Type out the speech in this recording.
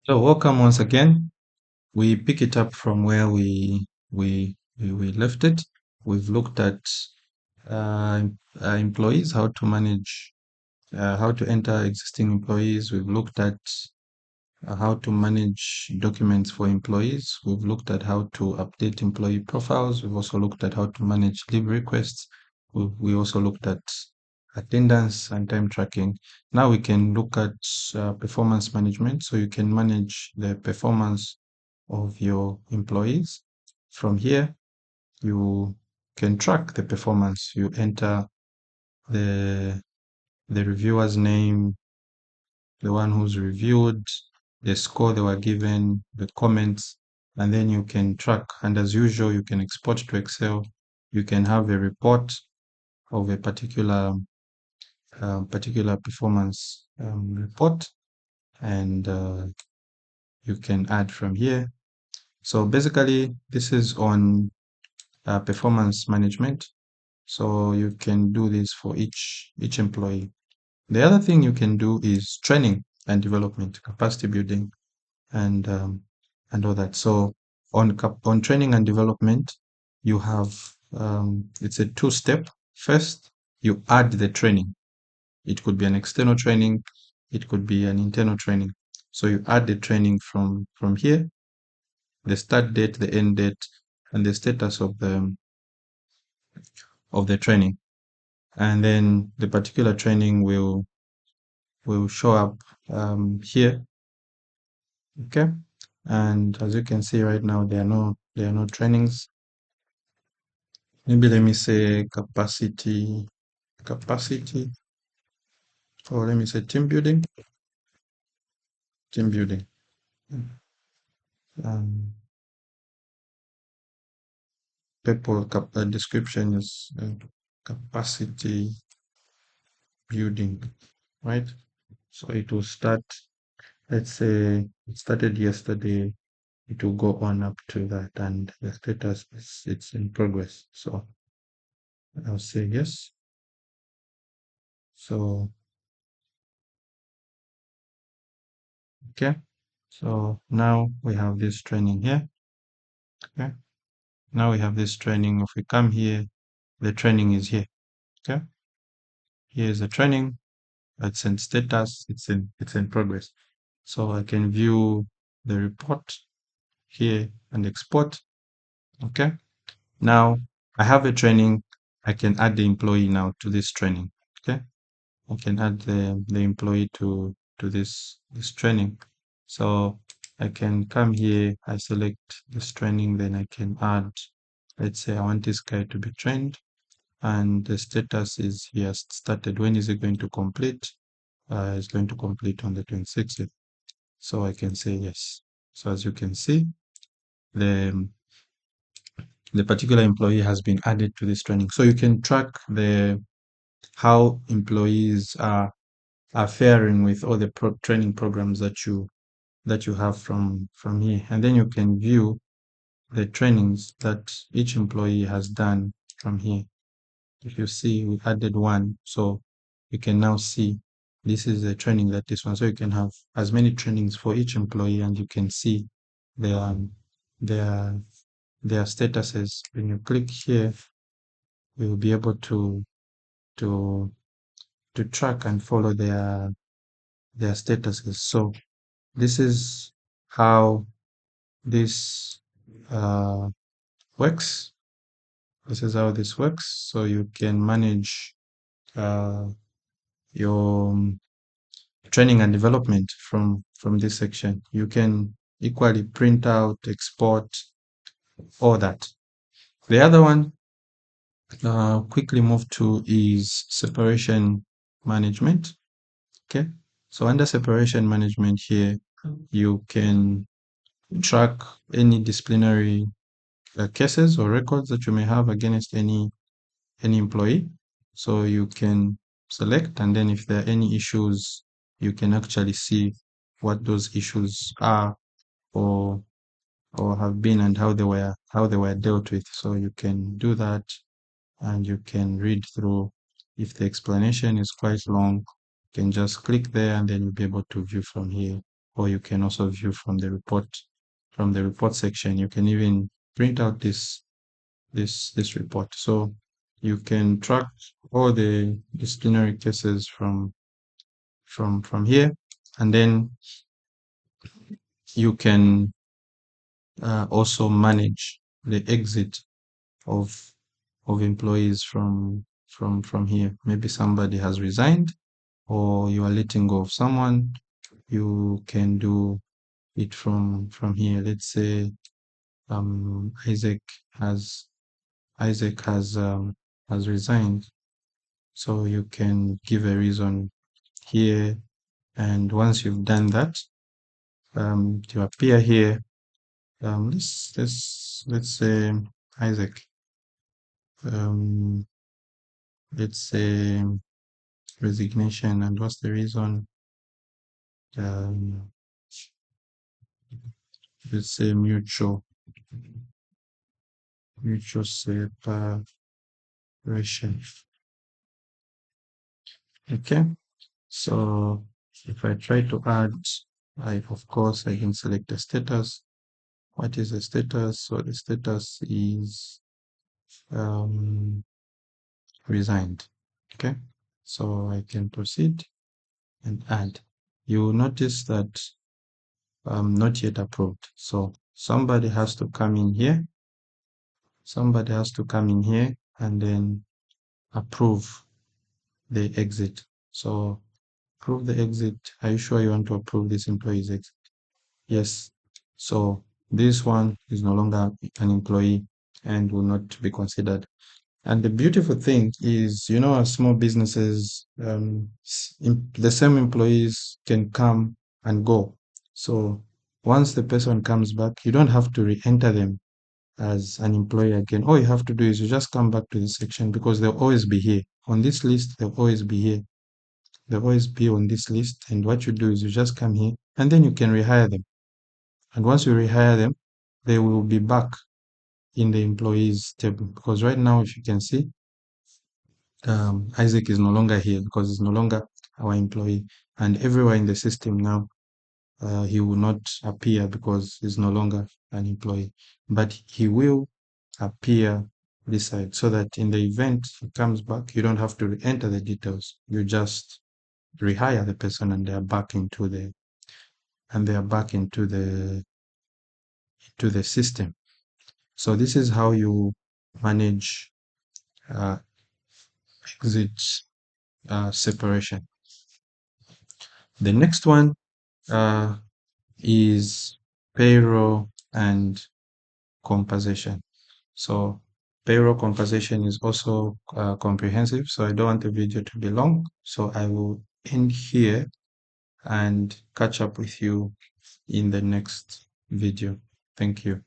So welcome once again. We pick it up from where we left it. We've looked at uh, employees, how to manage, how to enter existing employees. We've looked at how to manage documents for employees. We've looked at how to update employee profiles. We've also looked at how to manage leave requests. We also looked at attendance and time tracking. Now we can look at performance management. So you can manage the performance of your employees. From here, you can track the performance. You enter the the reviewer's name, the one who's reviewed, the score they were given, the comments, and then you can track. And as usual, you can export to Excel. You can have a report of a particular performance report, and you can add from here. So basically, this is on performance management. So you can do this for each employee. The other thing you can do is training and development, capacity building, and all that. So on training and development, you have it's a two-step. First, you add the training. It could be an external training, it could be an internal training. So you add the training from here, the start date, the end date, and the status of the training. And then the particular training will show up here. Okay. And as you can see right now, there are no trainings. Maybe let me say capacity, or let me say team building. Um, description is capacity building, right? So it will start, let's say it started yesterday, it will go on up to that, and the status is it's in progress. So I'll say yes. So, okay. So now we have this training here. Okay. Now we have this training. If we come here, the training is here. Okay. Here's the training. It's in status. It's in progress. So I can view the report here and export. Okay. Now I have a training. I can add the employee now to this training. Okay. I can add the employee to this training. So I can come here, I select this training, then I can add, let's say I want this guy to be trained, and the status is he has started. When is it going to complete? It's going to complete on the 26th. So I can say yes. So as you can see, the the particular employee has been added to this training. So you can track the how employees are faring with all the training programs that you have from here, and then you can view the trainings that each employee has done from here. If you see, we added one, so you can now see this is the training that this one. So you can have as many trainings for each employee, and you can see their their their statuses. When you click here, we will be able to to track and follow their statuses. So this is how this uh, works. This is how this works. So you can manage uh, your training and development from this section. You can equally print out, export, all that. The other one, quickly move to is separation management. Okay. So under separation management here, you can track any disciplinary cases or records that you may have against any employee. So you can select, and then if there are any issues, you can actually see what those issues are, or have been, and how they were dealt with. So you can do that, and you can read through. If the explanation is quite long, you can just click there, and then you'll be able to view from here or you can also view from the report section. You can even print out this report. So you can track all the disciplinary cases from here, and then you can also manage the exit of employees from here. Maybe somebody has resigned, or you are letting go of someone. You can do it from here. Let's say Isaac has has resigned, so you can give a reason here, and once you've done that, to appear here, let's say Isaac, um, let's say resignation, and what's the reason? Um, let's say mutual separation. Okay, so if I try to add, of course I can select the status. What is the status? So the status is resigned. Okay, so I can proceed and add. You will notice that not yet approved. So somebody has to come in here. Somebody has to come in here and then approve the exit. So approve the exit. Are you sure you want to approve this employee's exit? Yes. So this one is no longer an employee and will not be considered. And the beautiful thing is, as small businesses, the same employees can come and go. So once the person comes back, you don't have to re-enter them as an employee again. All you have to do is you just come back to this section, because they'll always be here. On this list, they'll always be here. They'll always be on this list. And what you do is you just come here, and then you can rehire them. And once you rehire them, they will be back in the employees table. Because right now, if you can see, Isaac is no longer here because he's no longer our employee. And everywhere in the system now, he will not appear because he's no longer an employee. But he will appear this side, so that in the event he comes back, you don't have to enter the details. You just rehire the person, and they are back into the system. So this is how you manage uh, exit separation. The next one is payroll and compensation. So payroll compensation is also comprehensive, so I don't want the video to be long. So I will end here and catch up with you in the next video. Thank you.